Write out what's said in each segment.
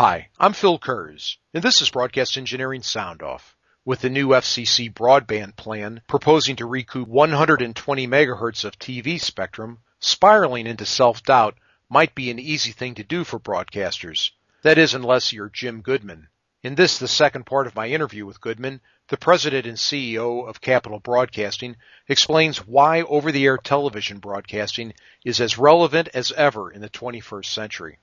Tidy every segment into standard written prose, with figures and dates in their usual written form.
Hi, I'm Phil Kurz, and this is Broadcast Engineering Sound Off. With the new FCC broadband plan proposing to recoup 120 megahertz of TV spectrum, spiraling into self-doubt might be an easy thing to do for broadcasters. That is, unless you're Jim Goodmon. In this, the second part of my interview with Goodmon, the president and CEO of Capital Broadcasting explains why over-the-air television broadcasting is as relevant as ever in the 21st century.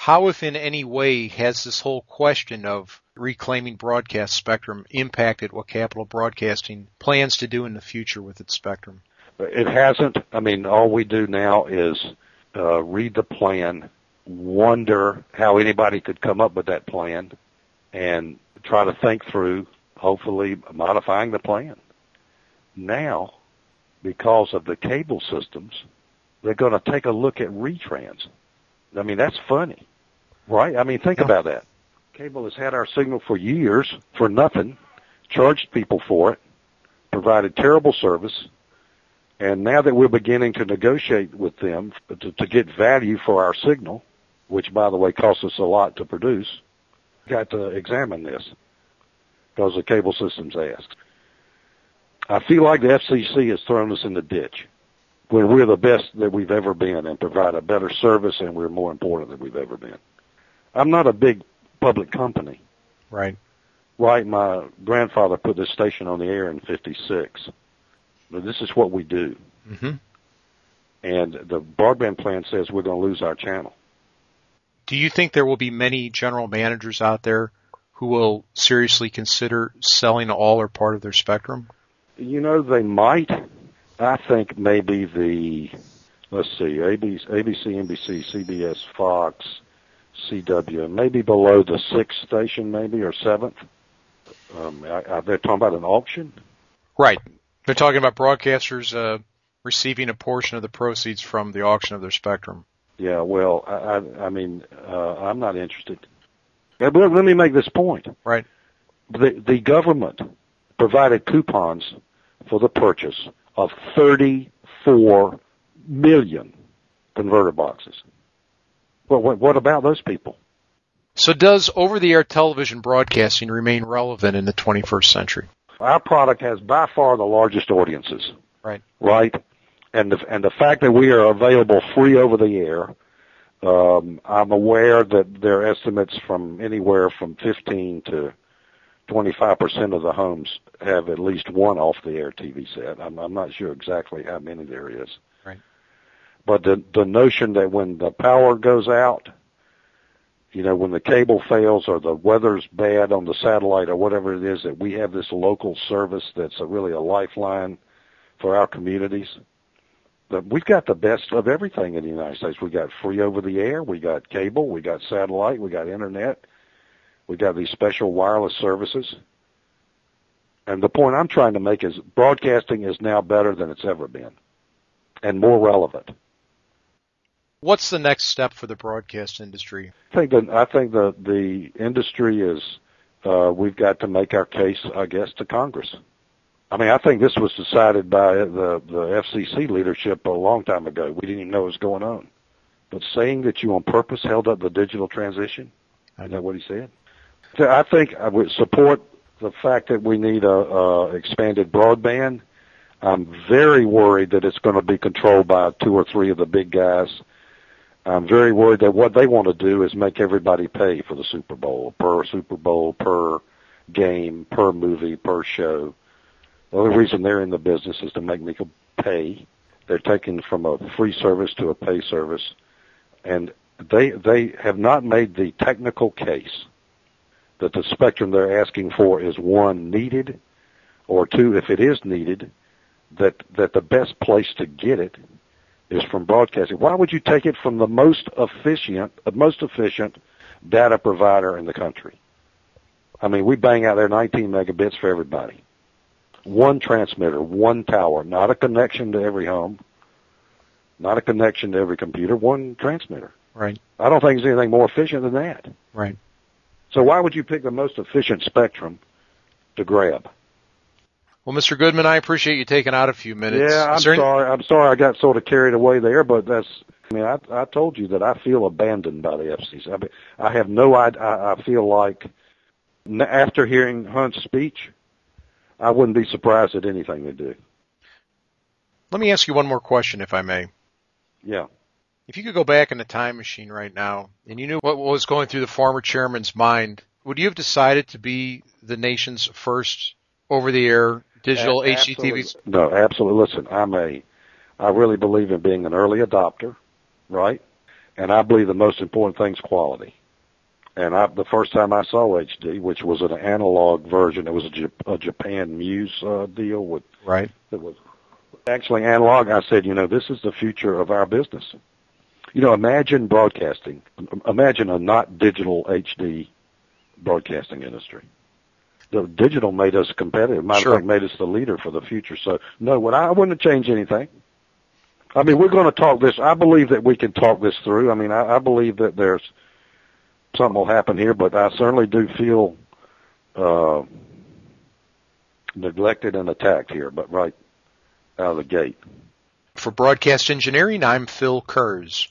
How, if in any way, has this whole question of reclaiming broadcast spectrum impacted what Capital Broadcasting plans to do in the future with its spectrum? It hasn't. I mean, all we do now is read the plan, wonder how anybody could come up with that plan, and try to think through, hopefully, modifying the plan. Now, because of the cable systems, they're going to take a look at retrans. I mean, that's funny, right? I mean, think about that. Cable has had our signal for years for nothing, charged people for it, provided terrible service, and now that we're beginning to negotiate with them to get value for our signal, which, by the way, costs us a lot to produce, got to examine this because the cable systems asked. I feel like the FCC has thrown us in the ditch when we're the best that we've ever been and provide a better service and we're more important than we've ever been. I'm not a big public company. Right. Right, my grandfather put this station on the air in 56. But this is what we do. Mm-hmm. And the broadband plan says we're going to lose our channel. Do you think there will be many general managers out there who will seriously consider selling all or part of their spectrum? You know, they might. I think maybe let's see, ABC, NBC, CBS, Fox, CW, maybe below the sixth station, maybe, or seventh. They're talking about an auction? Right. They're talking about broadcasters receiving a portion of the proceeds from the auction of their spectrum. Yeah, well, I mean, I'm not interested. But let me make this point. Right. The government provided coupons for the purchase of 34 million converter boxes. Well, what about those people? So does over-the-air television broadcasting remain relevant in the 21st century? Our product has by far the largest audiences. Right. Right? And the fact that we are available free over the air, I'm aware that there are estimates from anywhere from 15 to 25% of the homes have at least one off-the-air TV set. I'm not sure exactly how many there is. Right. But the notion that when the power goes out, you know, when the cable fails or the weather's bad on the satellite or whatever it is, that we have this local service that's really a lifeline for our communities. But we've got the best of everything in the United States. We got free over-the-air, we got cable, we got satellite, we got internet. We got these special wireless services. And the point I'm trying to make is broadcasting is now better than it's ever been and more relevant. What's the next step for the broadcast industry? I think the industry is, we've got to make our case, I guess, to Congress. I mean, I think this was decided by the FCC leadership a long time ago. We didn't even know what was going on. But saying that you on purpose held up the digital transition, is that what he said? I think I would support the fact that we need a expanded broadband. I'm very worried that it's going to be controlled by two or three of the big guys. I'm very worried that what they want to do is make everybody pay for the Super Bowl, per game, per movie, per show. The only reason they're in the business is to make people pay. They're taking from a free service to a pay service. And they have not made the technical case that the spectrum they're asking for is, one, needed, or two, if it is needed, that the best place to get it is from broadcasting. Why would you take it from the most efficient data provider in the country? I mean, we bang out there 19 megabits for everybody. One transmitter, one tower, not a connection to every home, not a connection to every computer, one transmitter. Right. I don't think there's anything more efficient than that. Right. So why would you pick the most efficient spectrum to grab? Well, Mr. Goodmon, I appreciate you taking out a few minutes. Yeah, I'm sorry I got sort of carried away there, but I mean, I told you that I feel abandoned by the FCC. I mean, I have no idea. I feel like after hearing Hunt's speech, I wouldn't be surprised at anything they do. Let me ask you one more question, if I may. Yeah. If you could go back in a time machine right now and you knew what was going through the former chairman's mind, would you have decided to be the nation's first over-the-air digital HDTV? No, absolutely. Listen, I really believe in being an early adopter, right? And I believe the most important thing is quality. And the first time I saw HD, which was an analog version, it was a Japan Muse deal with right. It was actually analog. I said, this is the future of our business. Imagine broadcasting. Imagine a not digital HD broadcasting industry. The digital made us competitive. Matter of fact, made us the leader for the future. So, no, I wouldn't change anything. I mean, we're going to talk this. I believe that we can talk this through. I mean, I believe that there's something will happen here, but I certainly do feel neglected and attacked here, but right out of the gate. For Broadcast Engineering, I'm Phil Kurz.